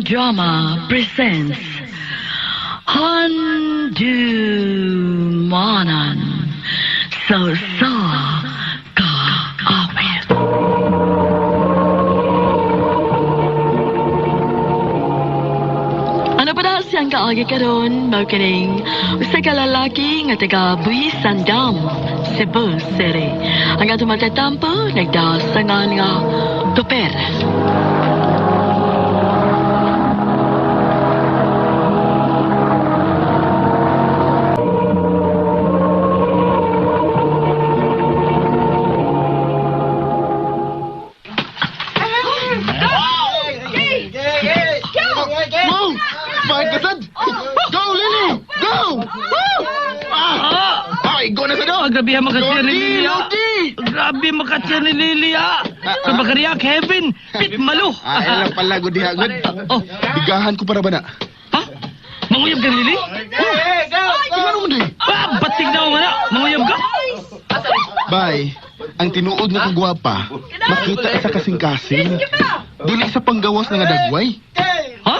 Drama presents Handumanan So Ka Awit. Ano pa na siyang kaagi karon maukining usa ka lalaki nga taga Buhisan Dam, Cebu City. Ang atong matatampo nagdasangan nga Tuper. Grabe makasya ni Lilia. Grabe makasya ni Lilia. Kabakariya, Kevin. Pit malo. Alam pala, good hagod. Oh. Bigahan ko para ba na? Ha? Manguyab ka, Lili? Ano mo din? Batig na ako nga na. Manguyab ka? Bay, ang tinuod nga kagwapa, makita ka sa kasing-kasing. Dili sa panggawas na nga dagway. Ha?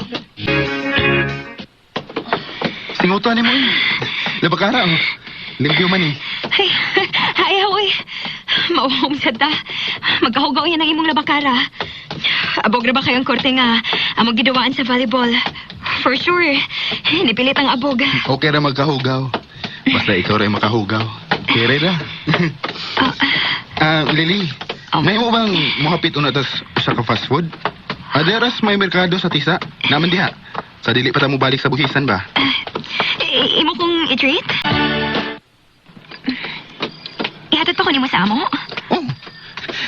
Singutan ni mo eh. Labakara ang limpyo man eh. Ay, ayaw eh. Mauhom sa ta. Magkahugaw yan ang imong labakara. Abog na ba kayong korte nga among gidawaan sa volleyball? For sure. Nipilit ang abog. Okay ra magkahugaw. Basta ikaw rin makahugaw. Kere ra. Lily, may mo bang muhapit una tas sa ka fast food? Aderas may merkado sa tisa. Naman diha. Sa dili pa ta mo balik sa Buhisan ba? Imo kong i-treat? Ihatod pa ko nimo sa amo? Oh.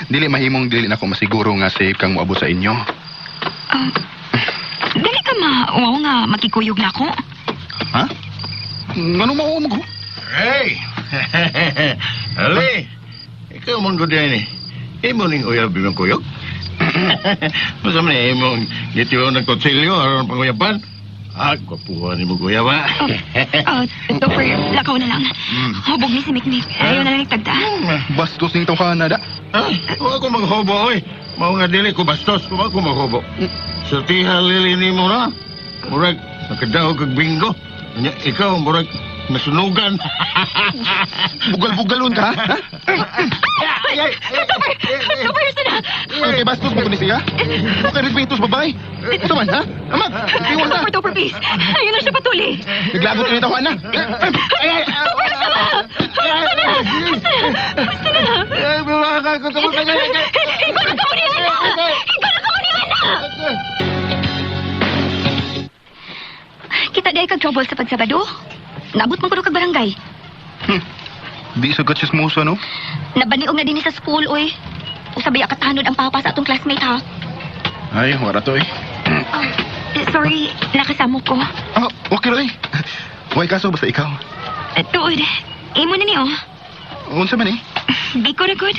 Dili mahimong dili na ko masiguro nga safe kang moabot sa inyo. Dili ka mauwaw nga makikuyog na ko? Ha? Ngano mauwaw mo ko? Hey! Ali! Ikaw mong good yan eh. Imo ning uyab yung kuyog? Masa man eh, imong gitiyo ng kutsilyo aron panguyapan? Kapuhan ni mo kuya ba? Topper, lakaw na lang. Hubog ni si Miknik. Ayaw na lang nagtagda. Bastos ning tawhana da. Huwag ako maghobo, oy. Mao nga dili ko bastos, huwag ako maghobo. Sa tihal lili ni mo na. Murag, nakadaog kag bingo. Ikaw, murag, nasunugan. Bugal-bugalon ka, ha? Topper, sana! Okay, bastos mo ko ni siya? Okay, respetos babae. Ito man, ha? Amat, iwan na. Topper, please. Ayaw na siya patuli. Naglagot ka ni tawhana. Topper, sana! Basta na! Ikaw na ka mo ni Ana! Ikaw na ka mo ni Ana! Kita di kag trouble sa pagsabado? Nabot mo ko kag barangay. Di sagat siya smusa, no? Nabaniog na din sa school, oy. Usabay akatanod ang papa sa atong classmate, ha? Ay, wala to eh. Sorry, nakasamo ko. Okay rin. Huwag kaso basta ikaw. Tuod, imo na niyo. Unsa man eh? Di ko good.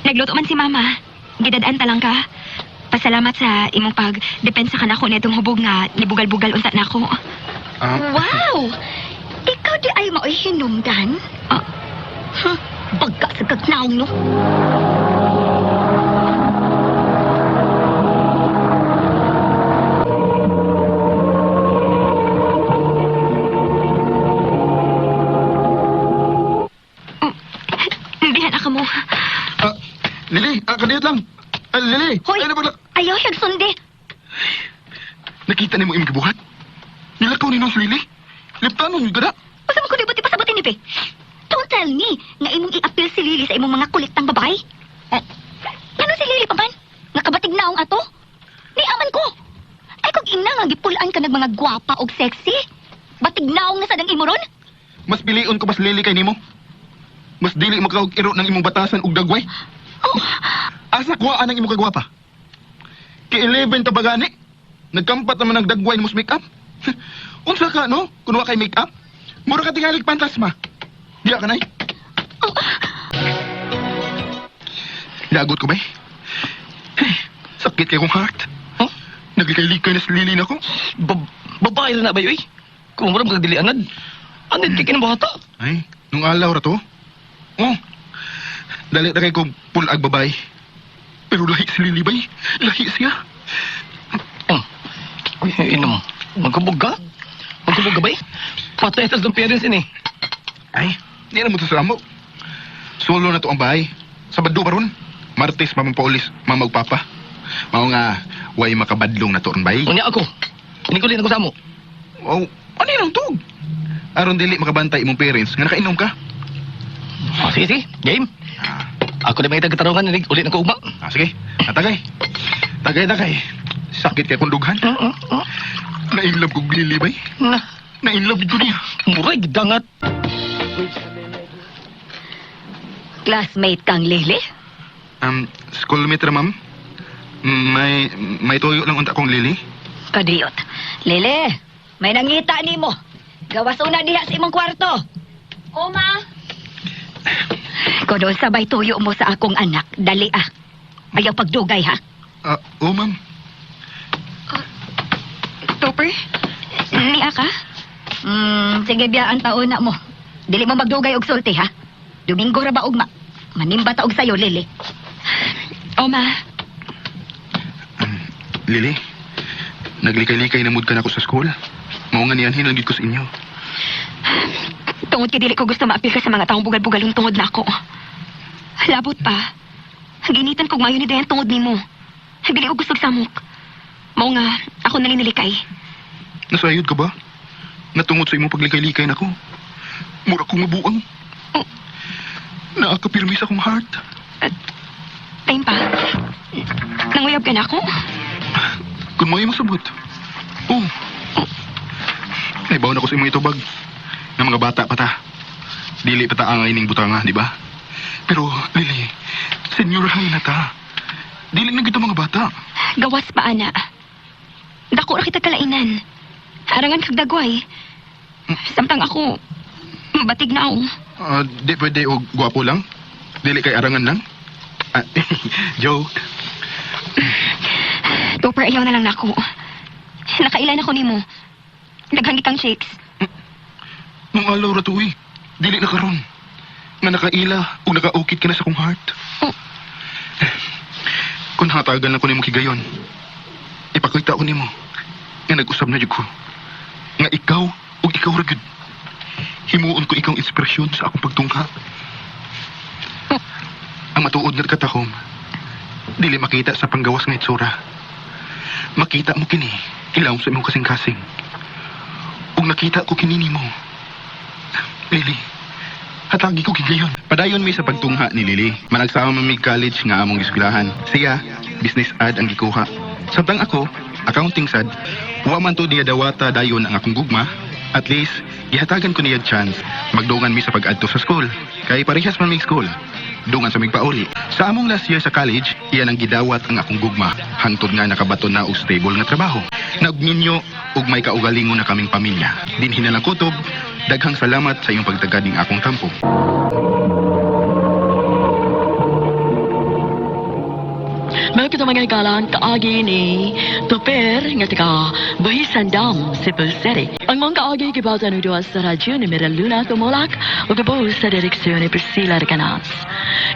Nagluto man si mama. Gidadaan ta lang ka. Pasalamat sa imong pag-depensa ka nako nitong hubog nga nibugal-bugal unsa nako. Wow! Ikaw di ay mao'y hinungdan? Bagka sa kagnaong, no? Dihan ka mo. Lili, kadiyot lang. Lili, Hoy! ano ba? Ayaw siyag sundi. Nakita ni mo imong gibuhat? Nilakaw ni Nong Lili? Liptanon yung gada? Basta mo kundi buti pa sabutin ni Pe. Don't tell me nga imong i-appeal si Lily sa imong mga kuliktang babae. Ano si Lily pa man? Nakabatig naong ato? Niaman ko. Ay kung ina nga gipulaan ka ng mga gwapa og sexy. Batig naong na sa dang imo ron? Mas pilion ko mas Lili kay nimo. Mas dili makaog iro ng imong batasan ug dagway. Oh, Asa kuhaan ang imong kagwapa? Ki-11 ta bagani. Nagkampat naman ng dagway ni mos make up. Unsa ka no? Kun wa kay make up? Mura ka tingali pantasma. Diya ka nay. Lagot ko ba? Sakit kay kong heart. Huh? Naglikay-likay na sa lili na ko. Babae na ba yun? Kung marang kagdili anad. Anad kay kinabata. Ay, nung alaw ra to. Oh, dali na kay kong pulag babae. Pero lahi si Lili bay. Lahi siya. Uy, Inom. Magkubog ka? Magkubog ka ba eh? Patay sa ng parents ini. Ay, di na mo sa amo. Solo na to ang bahay. Sabado pa ron. Martes mamang-paulis, mamagpapa. Mao nga, way makabadlong na to ang bahay. Unya ako. Inikuli na ko sa mo. Oh, ano yun ang tug? Aron dili makabantay imong parents nga nakainom ka. Oh, sige. Game. Ako na may tagkatarungan na ulit na ko ugma. Sige, natagay. Tagay. Sakit kay kundughan. Nainlove kong Lily, bay. Nainlove ko niya. Muray, gidangat. Classmate kang Lily? Schoolmate ra, ma'am. May tuyo lang unta kong Lily. Kadiyot. Lily, may nangita ni mo. Gawas una diha sa imong kwarto. Oma! Kuno sabay tuyo mo sa akong anak. Dali ah. Ayaw pagdugay ha. Oh, ma'am. Topper? Niya ka? Sige biyaan taon na mo. Dili mo magdugay og sulti ha. Domingo ra ba ugma? Manimba ta og sayo, Lily. Oma. Lily, naglikay-likay na mood ka na ako sa school. Mao nga niyan hinagid ko sa inyo. Tungod kay dili ko gusto maapil ka sa mga taong bugal-bugalong tungod na ako. Labot pa. Ginitan kog mayo ni Dayan tungod nimo. Dili ko gusto samok. Mao nga, ako na nilikay. Nasayod ka ba? Natungod sa imong paglikay-likay na ko. Mura kong mabuang. Naakapirmi sa akong heart. Time pa. Nanguyab ka na ako? Kung mo masabot. Oh. Naibaw na ko sa imong itubag. Ng mga bata pa ta. Dili pa ta angay ning butanga, di ba? Pero, Lily, senior high na ta. Dili na kita mga bata. Gawas pa, ana. Dako ra kita kalainan. Arangan kag dagway. Samtang ako, batig na ako. Di pwede o gwapo lang? Dili kay arangan lang? Joke. Topper, ayaw na lang nako. Nakailan ako nimo. Daghang kang shakes. Nung alaw ra to eh. Dili na karon. Nga nakaila o nakaukit ka na sa kong heart. Oh. Kung hatagan ako nimo kigayon, ipakita ko nimo nga nag-usab na jud ko. Nga ikaw o ikaw ra gud. Himuon ko ikaw inspirasyon sa akong pagtungha. Ang matuod nga katakom, dili makita sa panggawas nga itsura. Makita mo kini, ilaw sa imong kasing-kasing. Ug nakita ko kini nimo. Lily, hatagi ko kigayon. Padayon mi sa pagtungha ni Lily. Managsama mi college nga among eskwelahan. Siya, business ad ang gikuha. Samtang ako, accounting sad, wa man to niya dawata dayon ang akong gugma. At least, ihatagan ko niya chance. Magdungan mi sa pag-adto sa school. Kay parehas man mi school. Dungan sa migpauli. Sa among last year sa college, iyan ang gidawat ang akong gugma. Hangtod nga nakabaton na og stable nga trabaho. Nagminyo ug may kaugalingon na kaming pamilya. Dinhin na lang kutob. Daghang salamat sa iyong pagtagad ning akong tampo. Mga kita mga ikalang kaagi ni Topper nga taga Buhisan Dam, Cebu City. Ang mga kaagi kibawta ng duwa sa radyo ni Mira Luna Tumulak o kabuhos sa direksyon ni Priscilla Reganas.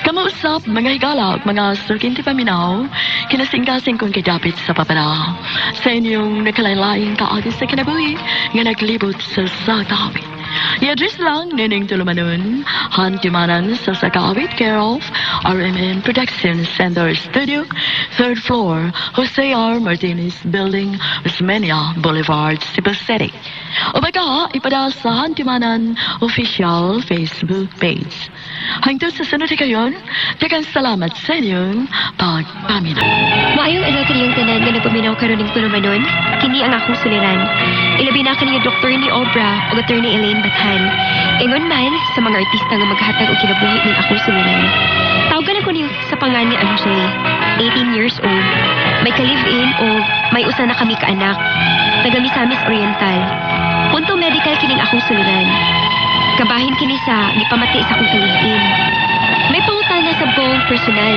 Kamausap mga higala at mga sukinti paminaw, kinasing-kasing kong kidapit sa papara. Sa inyong nakalain-laing kaagi sa kinabuhi nga naglibot sa sakawit. I-address lang Nining Tulumanon, Hantimanan sa Sakawit Care of RMN Production Center Studio, 3rd floor, Jose R. Martinez Building, Osmeña Boulevard, Cebu City. O baka ipadala sa Hantimanan official Facebook page. Hangtod sa sunod kayon, dagang salamat sa inyong pagpaminaw. Maayong adlaw kaniyong tanan nga nagpaminaw karon ning tulumanon. Kini ang akong suliran. Ilabi na kaniyong Dr. ni Obra o Attorney Elaine Bathan. Ingon man sa mga artista nga maghatag og kinabuhi ning akong suliran. Tawagan ako niyo sa pangan ni Anjay, 18 years old. May ka-live-in o may usa na kami kaanak. Taga Misamis Oriental. Punto medical kining akong suliran. Kabahin kini sa gipamati sa akong ka-live-in. May pangutana sa buong personal.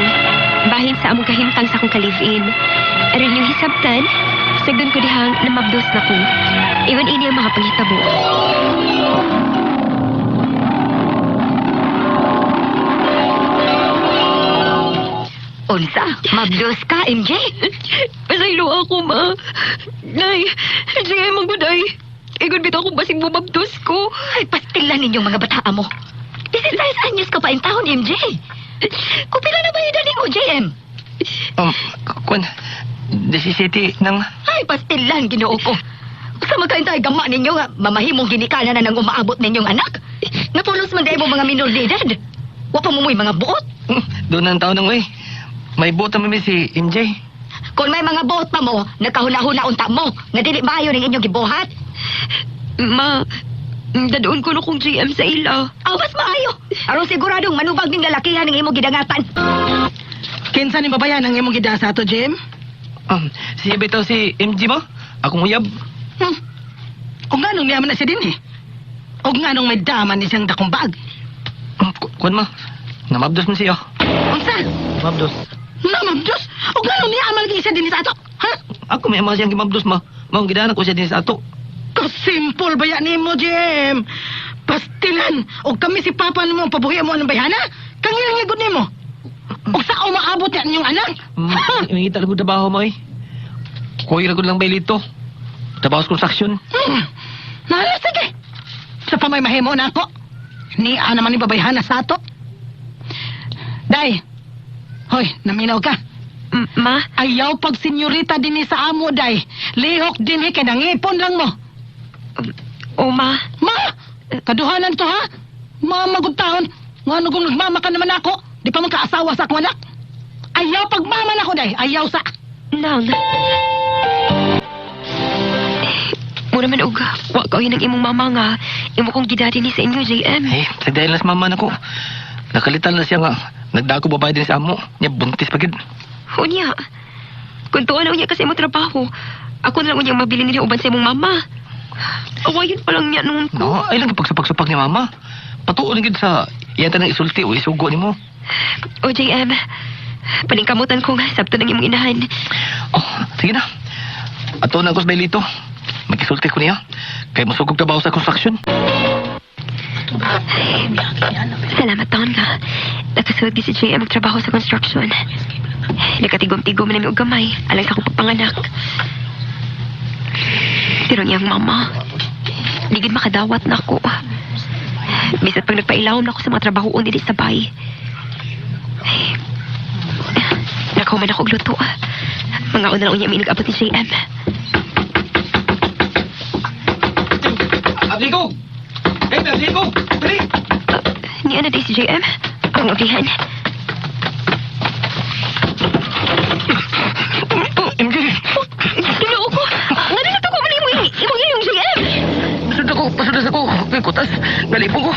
Bahin sa among kahimtang sa akong ka-live-in. Aron yung hisabtan, sagdon ko dihang namabdos na ko. Iwan ini ang mga panghitabo. Unsa? Mabdos ka, MJ? Pasaylo ako, ma. Nay, sige, magbuday. Igon bitaw akong basing bumabdos ko. Ay, pastilan ninyong mga bataa mo. 16 anyos ka pa in taon, MJ. Kung pila na ba yun mo, JM? Kwan, 17 ng... Ay, pastilan, ginoo ko. Sa magkaintay gama ninyo nga, mamahimong ginikanan na nang umaabot ninyong anak. Napulos man dahil mo mga minor de edad. Wa pa mo mo'y mga buot. Doon ang taon ng way. May buta mo si MJ. Kung may mga buot pa mo, nagkahula-hula unta mo, nga dili maayo ng inyong gibuhat. Ma, dadoon ko na kong GM sa ila. Awas maayo. Aron siguradong manubag ning lalakihan ng imong gidangatan. Kinsa ni babayan ang imong gidasa to, Jim? Siya bitaw si MJ mo? Akong uyab. Kung ganong niyaman na siya din eh. O ganong may daman isang dakong bag. Kwan mo, namabdos mo siya. Unsa? Namabdos. Namang Diyos! O ganong niyaman lagi isa din sa ato? Ha? Ako may mga siyang gimabdos mo. Maong gidanak ko siya din sa ato. Kasimple ba yan ni mo, Jim? Pastilan! O kami si Papa mo pabuhi mo ng bayana? Kangilang igod ni mo? O sa umaabot yan yung anak? May kita lang ko trabaho mo eh. Kuya lang ko lang bailito. Trabaho sa construction. Nala, sige. Sa pamaymahe mo na ako. Niya naman ni babayhana sa ato. Day, hoy, naminaw ka. Ma, Ayaw pag senyorita din sa amo, day. Lihok din kay nangipon lang mo. o ma. Ma! Kaduhanan to, ha? Mamagod taon. Nga kung nagmama ka naman ako, di pa magkaasawa sa akong anak. Ayaw pagmama na ako, day. Ayaw sa... Nang. Mura man og, wa ka yun ang imong mama nga. Imo kong gidati ni sa inyo, JM. Eh, sa dahil nas mama na ko. Nakalitan na siya nga. Nagdako babae din sa amo. Niya buntis pagid. Unya. Kung tuwa na unya kasi mo trabaho, ako na lang unya mabili nila uban sa imong mama. Awayin pa lang niya noon ko. No, ay lang pagsupak-supak ni mama. Patuon gid sa iyata ng isulti o isugo nimo. O JM, paningkamutan kong sabto ng imong inahan. Oh, sige na. Ato na ko sa bailito. Magkisulti ko niya. Kay masugog trabaho sa construction. Salamat taon nga. Nakasunod si JM magtrabaho sa construction. Nakatigom-tigom na namin og gamay. Alang sa akong pagpanganak. Pero niyang mama, digid makadawat na ako. Bisan pag nagpailawom na ako sa mga trabahoon dito sa bay. Nakahuman ako og luto. Mga una lang unya may nag-abot ni JM. Abligo! Hey, Abligo! Dali! Niya na di si JM. Akong ablihan. MJ! Ginoo ko! Nga na ko man imong yung JM! Pasudas ako. May kutas. Nalipong ko.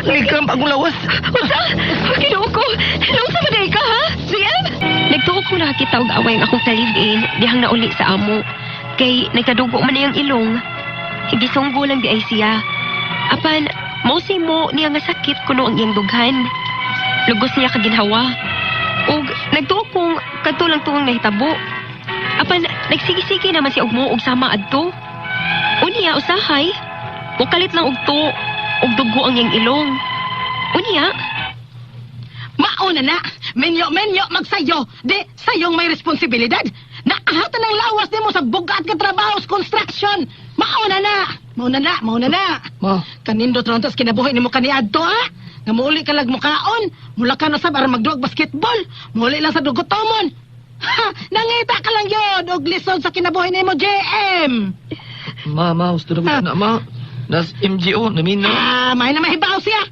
Nagkamp akong lawas. Unsa? Ginoo ko! Nausa ba day ka, ha? JM? Nagtuo ko nakakita og away ang akong salibin dihang nauli sa amo. Kay nagkadugo man niyang ilong. Gisunggo lang di ay siya. Apan, mausi mo niya nga sakit kuno ang iyang dughan. Lugos niya kaginhawa. Og nagtuo kong katulang tuong nahitabo. Apan, nagsigi-sige naman si Ugmo og sama adto. Unya, usahay. Kalit lang og tuo. Og dugo ang iyang ilong. Unya, Mauna na! Menyo, magsayo! Di, sayong may responsibilidad! Nakahatan ng lawas din mo sa bugat ka trabaho sa construction! Mauna na! Mauna na! Ma, Kanindo trontos kinabuhi ni mo kaniadto, ha? Nga muuli ka lag mukaon! Mula ka na sa para magduog basketball! Muuli lang sa dugotomon! Ha! Nangita ka lang yun! Og lisod sa kinabuhi ni mo, JM! gusto na na, ma. Nas MGO, namin na. May na mahibaw siya!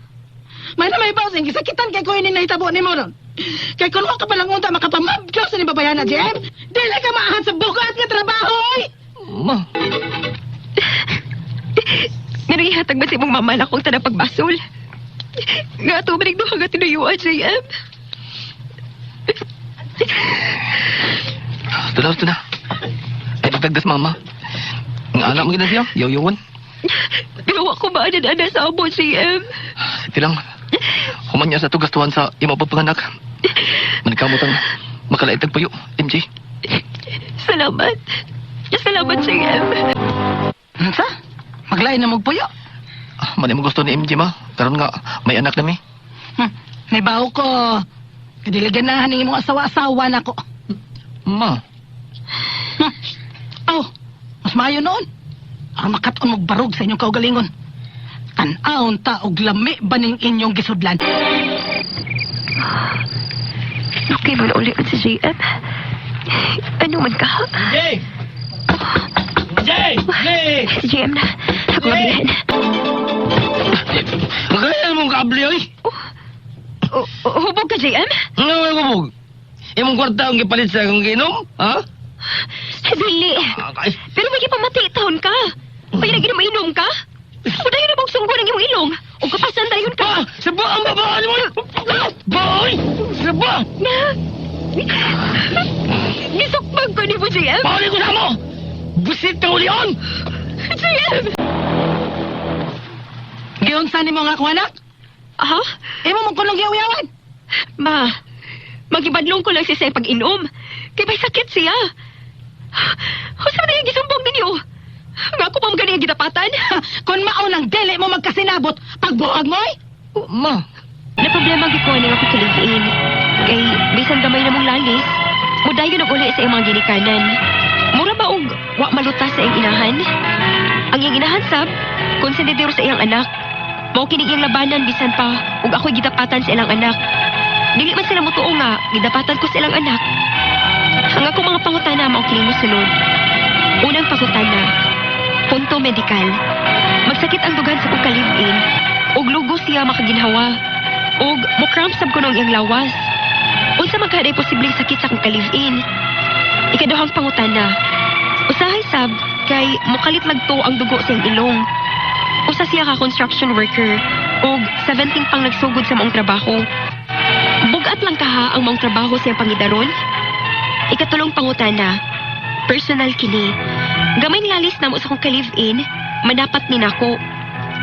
May na mahibaw siya! Gisakitan kay ko yun nahitabo ni mo ron! Kay kung ka palang unta makapamabdyo sa ni babayan na, JM! Dili ka maahan sa bugat nga trabaho, oy! Ma, narihatag ba si mong mama na akong tanang pagbasol? Nga ito, manig doon hanggang tinuyuan, JM. Gusto na. Ay, pagtagdas mama. Ang anak mo gina siya, yaw-yawan. Pero ako ba ana sa amo, JM? Sige lang. Humanya sa tugastuhan sa imo papanganak. Manikamutan, makalaitag payo, MJ. Salamat. Salamat, JM. Sa? Maglain na magpuyo. Mali mo gusto ni MJ, ma. Karon nga, may anak na mi. May baho ko. Kadiligan ning imong asawa-asawa na ko. Ma, Oh, mas maayo noon. Ang makaton mo barog sa inyong kaugalingon. Tan-aon ta og lami ba ning inyong gisudlan? Okay mo na ulit si JM. Ano man ka? Jay! Jay! Jay! Si JM na. Ako gabihan. Magkaya mong kable, oy! Hubog ka, JM? Ano may kubog? Imong kwarta ang gipalit sa akong ginom, ha? Dili. Pero may ipamati taon ka. May lagi na mainom ka. O dayon na bang sunggo ng iyong ilong? O kapasan dayon ka. Saba ang babaan mo! Boy! Saba! Gisukbag ko ni mo, JM. Pahuli ko na mo! Busit ka ulion! JM! Giunsa nimo nga akong anak? Ha? Imo mong kulong yaw-yawan. Ma, magibadlong ko lang siya sa pag-inom. Kaya may sakit siya. O saan na yung gisumbong ninyo? Nga ako pa magani ang gitapatan? Kung mao nang dili mo magkasinabot, pagbuhag mo Ma, Na problema gikuha niya ako kaligiin. Kay, bisan gamay na mong lalis, mudayon og uli sa iyang mga ginikanan. Mura ba og wa malutas sa iyang inahan? Ang iyang inahan sab, konsentidero sa iyang anak. Mao kining iyang labanan bisan pa ug ako'y gidapatan sa ilang anak. Dili man sila motuo nga gidapatan ko sa ilang anak. Ang ako mga pangutana mao kining mosunod. Unang pangutana, punto medikal. Magsakit ang dugan sa kong kalib-in ug lugo siya makaginhawa. Og mokramp sab ko nung iyang lawas. Unsa man kada posibleng sakit sa kong kalib-in? Ikaduhang pangutana, usahay sab kay mokalit lagto ang dugo sa iyang ilong. Usa siya ka construction worker og 17 pang nagsugod sa maong trabaho. Bugat lang kaha ang maong trabaho sa iyang pangidaron. Ikatulong pangutana, personal kini. Gamay lalis na mo sa kong ka-live-in, manapat ni nako.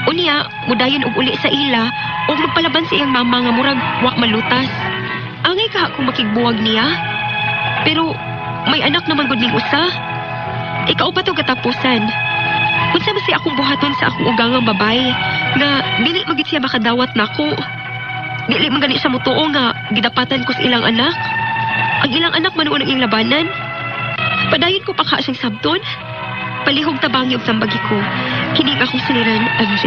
Unya, mudayon og uli sa ila og magpalaban sa iyang mama nga murag wa malutas. Angay kaha kung makigbuwag niya. Pero may anak naman gud ning usa. Ikaw pa to katapusan. Unsa man siya akong buhaton sa akong ugangang babae nga dili magit siya makadawat nako. Dili man gani siya mutuo nga gidapatan ko sa ilang anak. Ang ilang anak man unang ing labanan. Padayon ko pa ka siyang sabton. Palihog tabangi og sambagi ko. Kini akong suliran, MJ.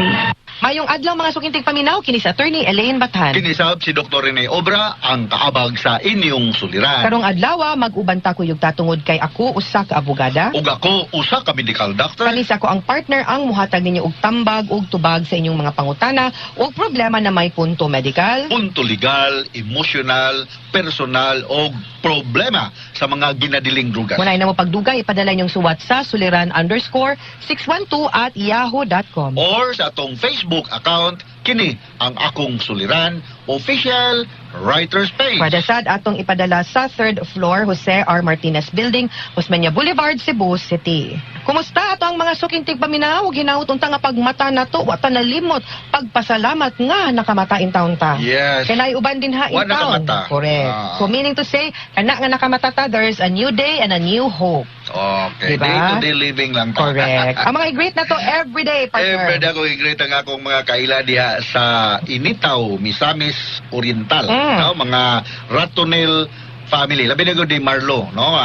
Mayong adlaw mga sukintig paminaw kini sa attorney Elaine Bathan. Kinisab si Dr. Rene Obra ang kaabag sa inyong suliran. Karong adlaw mag-uban ta kuyog tatungod kay ako usa ka abogada. Ug ako usa ka medical doctor. Kanis ako ang partner ang muhatag ninyo og tambag ug tubag sa inyong mga pangutana ug problema na may punto medical. Punto legal, emotional, personal o problema sa mga ginadiling drugas. Munay na mo pagdugay ipadala ninyong suwat sa suliran_612@yahoo.com. Or sa atong Facebook account, kini ang akong suliran, official writer's page. Pwede sad atong ipadala sa 3rd floor Jose R. Martinez Building, Osmeña Boulevard, Cebu City. Kumusta ato ang mga sukintig paminaw? Ginaut unta nga pagmata nato wa ta nalimot. Pagpasalamat nga nakamata in taon ta. Yes. Kanay uban din ha in Wa town. nakamata. Correct. Ah. So meaning to say, kana nga nakamata ta, there's a new day and a new hope. Okay, Diba? day-to-day living lang ta. Correct. Ang mga i-greet na to everyday, partner. Every day ako i-greet ang akong mga kaila diha sa Initaw, Misamis Oriental. No? Mga Ratonel family. Labi na ko di Marlo, no?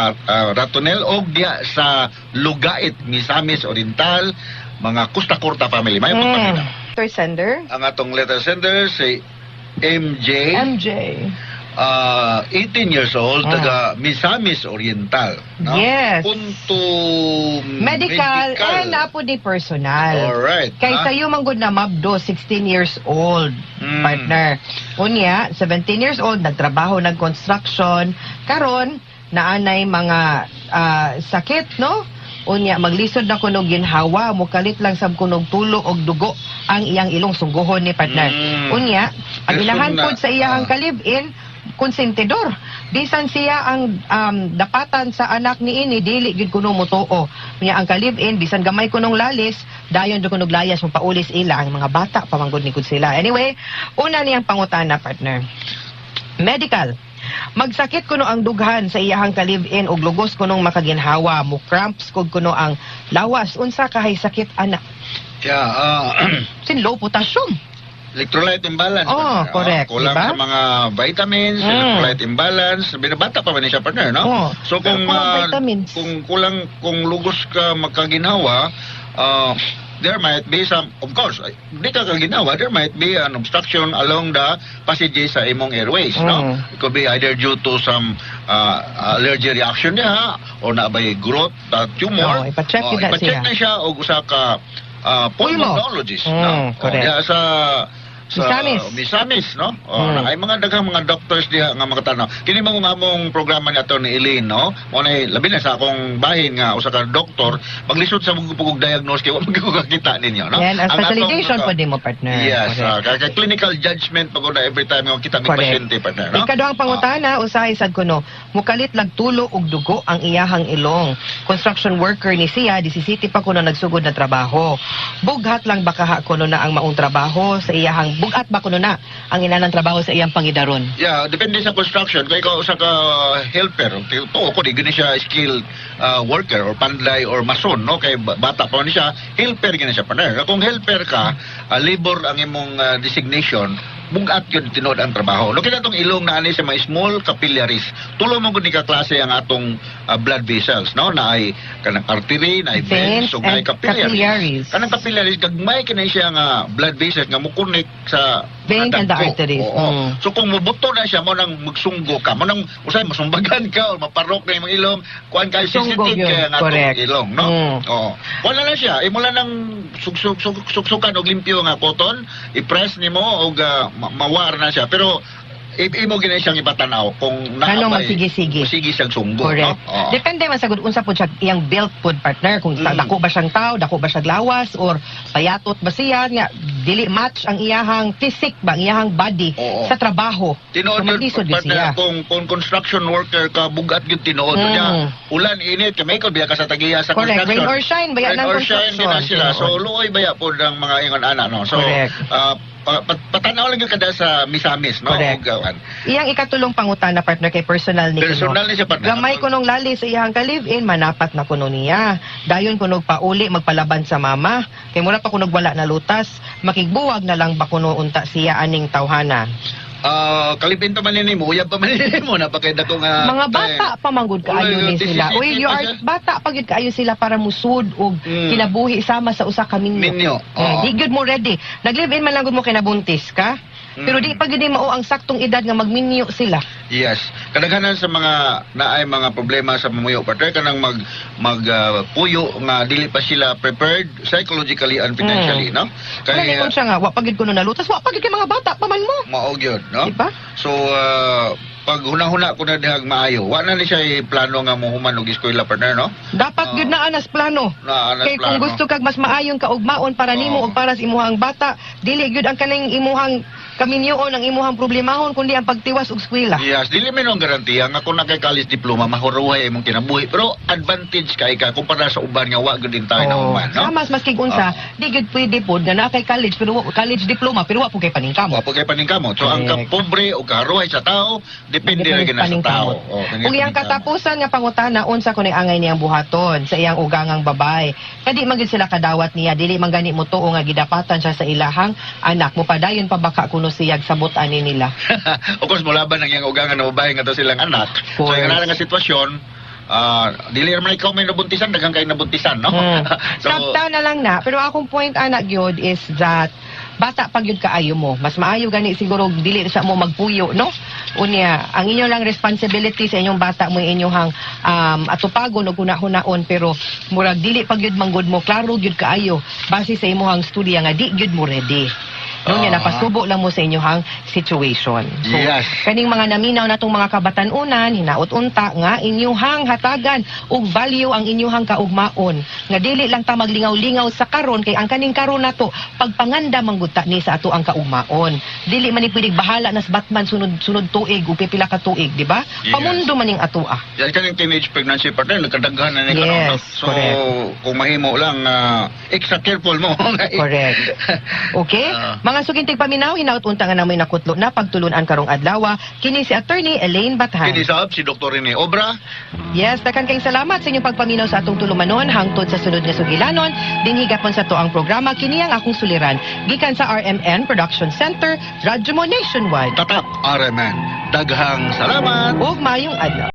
Ratonel og diha sa Lugait, Misamis Oriental, mga Costa Corta family. May pagpamilya. Letter sender. Ang atong letter sender si MJ. MJ. 18 years old, taga Misamis Oriental. No? Yes. Punto Medical and apo di personal. Alright. Kay sayo manggod na mabdo, 16 years old, partner. Unya, 17 years old, nagtrabaho, nag-construction. Karon, naanay mga sakit, no? Unya, maglisod na kunog ginhawa, mukalit lang sab kunog tulo og dugo ang iyang ilong suguhon ni partner. Unya, ang Lisod ilahan na. pod sa iyang kalib-in, konsentidor. Bisan siya ang dapatan sa anak ni ini, dili gid kuno mutuo. Unya ang kalib-in, bisan gamay kunong lalis, dayon do kunog layas mo paulis ila ang mga bata pamanggod ni kud sila. Anyway, una niyang pangutana, partner. Medical. Magsakit kuno ang dughan sa iyahang kalib-in ug lugos kunong makaginhawa, mo cramps kog kuno ang lawas. Unsa kahay sakit anak? Yeah, Sin low potassium. Electrolyte imbalance. Oh, partner. correct, Kulang diba? sa mga vitamins, electrolyte imbalance. Binabata pa ba niya siya, partner, no? Oh, So kung kulang vitamins. kung lugos ka magkaginawa, there might be some, of course, di ka kaginawa, there might be an obstruction along the passages sa imong airways, no? It could be either due to some allergy reaction niya or na by growth tumor. Oh, ipacheck yun na ipacheck siya. na siya o usa ka pulmonologist, no? correct. Diya sa Misamis. Misamis, no? Na ay mga daghang mga doctors diha nga makatanaw. Kini mo nga among programa ni Atty. Elaine, no? Mo na labi na sa akong bahin nga usa ka doktor, maglisod sa pugog diagnose kay wa magkakita ninyo, no? Yan, ang specialization atong- po din mo, partner. Yes, Correct. kay clinical judgment pagod na every time nga kita may Correct. pasyente, partner, no? Ikaduhang pangutana, usahay sad kuno, mukalit lag tulo og dugo ang iyahang ilong. Construction worker ni siya, 17 pa kuno nagsugod na trabaho. Bughat lang ba kaha kuno na ang maong trabaho sa iyahang bugat ba kuno na ang inanang trabaho sa iyang pangidaron? Yeah, depende sa construction. Kaya ikaw usa ka helper, to ko di gani siya skilled worker or panday or mason, no? Kay bata pa ni siya, helper gani siya partner. Kung helper ka, labor ang imong designation, bugat yun tinod ang trabaho. No, kaya itong ilong na ani sa mga small capillaries, tulo mo gud ni ka klase ang atong blood vessels, no? Na ay kanang artery, na ay veins, Veins ug na ay and capillaries. capillaries. Kanang capillaries, gagmay kinay siya nga blood vessels nga mukunik sa Veins and the dagko. arteries. Oo. So kung mubuto na siya, mo nang magsunggo ka, mo nang usay masumbagan ka o maparok na yung ilong, kuan ka Sunggo sensitive yun. kaya nga Correct. itong ilong, no? Oo. Wala na siya, imo lang nang suksukan og limpyo nga cotton, i-press nimo og mawar na siya. Pero imo gina siyang ipatanaw kung Ano naabay magsige-sige. sige siyang sunggo, Correct. no? Oo. Depende man sa gud unsa pud siya iyang built food partner kung dako ba siyang tao, dako ba siya lawas or payatot ba siya nga dili match ang iyahang physique ba, ang iyahang body Oo. sa trabaho. Tinuod So, yun, maglisod yun partner, siya. kung construction worker ka, bugat yun tinuod. Niya, ulan, init, kamay ko, biya ka sa tagiya sa Correct. construction. Rain or shine, baya Rain ng or shine, construction. gina sila. So, Tinuod. luoy baya po ng mga ingon ana, no? So, Correct. patanaw lang yung kada sa misamis, no? Correct. O gawan. Iyang ikatulong pangutana partner kay personal ni Personal kuno. ni siya, partner. Gamay kunong lali sa iyang ka-live-in, manapat na kuno niya. Dayon kunog pauli magpalaban sa mama. Kay mura pa kunog wala na lutas, makigbuwag na lang ba kuno unta siya aning tawhana. Kalipin pa man ni mo, uyab pa man ni mo, napakita ko nga. Mga bata pa manggod kaayo Uy, ni sila. 17 Uy, you pa are siya. bata pa gyud kaayo sila para musud og kinabuhi sama sa usa ka minyo. Minyo, oo. Di gyud mo ready. Nag-live-in man lang gud mo kinabuntis ka. Pero di pa gyud mao ang saktong edad nga magminyo sila. Yes. Kadaghanan sa mga naay mga problema sa mamuyo partner kanang puyo nga dili pa sila prepared psychologically and financially, no? Kaya ningon siya nga, wa pa gyud kuno nalutas, wa pa gyud kay mga bata pa man mo. maog yun, no? Diba? So pag huna-huna ko na dihag maayo, wa na ni siya plano nga mohuman og eskwela partner, no? Dapat gyud na anas plano. Na Kay kung gusto kag mas maayong kaugmaon para nimo ug para sa imuhang bata, dili gyud ang kaning imuhang kaminyoon ang imuhang problemahon kundi ang pagtiwas og eskwela. Yes, dili man ang garantiya nga kung nakay college diploma mahuruhay imong kinabuhi, pero advantage kay ka kumpara sa uban nga wa gyud din tayo na uman, no? Samas maski unsa, di gyud pwede pod nga naa kay college pero college diploma pero wa po kay paningkamo. Wa po kay paningkamot. So ang Correct. kapobre o karuhay sa tao depende ra gyud sa tao. Kung iyang katapusan nga pangutana unsa kuning angay niyang buhaton sa iyang ugangang babay. Kadi man gyud sila kadawat niya, dili man gani mo tuo nga gidapatan siya sa ilahang anak mo padayon pa baka kuno siyag sabot ani nila. Of course, mulaban ang iyang ugangan na babae nga to silang anak. So, Course. yung nga sitwasyon, dili naman ikaw may nabuntisan, daghang kayo nabuntisan, no? Sabta na lang na, pero akong point anak gyud is that bata pag yun kaayo mo. Mas maayo gani siguro dili sa mo magpuyo, no? Unya, ang inyo lang responsibility sa inyong bata mo inyong atupagon o hunaon pero murag dili pag yun manggod mo, klaro gyud kaayo base sa imong studya nga di gyud mo ready. No, nya napasubo lang mo sa inyong situation. So, Yes. kaning mga naminaw natong mga kabatanunan, hinaot unta nga inyong hatagan og value ang inyong kaugmaon. Nga dili lang ta maglingaw-lingaw sa karon kay ang kaning karon nato pagpanganda mangguta ni sa ato ang kaugmaon. Dili man ni pwedeng bahala nas Batman sunod tuig o pipila ka tuig, di ba? Yes. Pamundo man ning atoa. Yan kaning teenage pregnancy partner, nagkadaghan na ni Yes, So, correct. kung mahimo lang, extra careful mo. Correct. Okay? Mga mga sugintig paminaw, hinaut unta nga namoy nakutlo na pagtulunan karong adlaw. Kini si Attorney Elaine Bathan. Kinisab si Dr. Rene Obra. Yes, dakan kayong salamat sa inyong pagpaminaw sa atong tulumanon hangtod sa sunod nga sugilanon. Dinhigapon sa toang programa kini ang akong suliran. Gikan sa RMN Production Center, Radyo mo Nationwide. Tatak RMN. Daghang salamat. Ug mayong adlaw.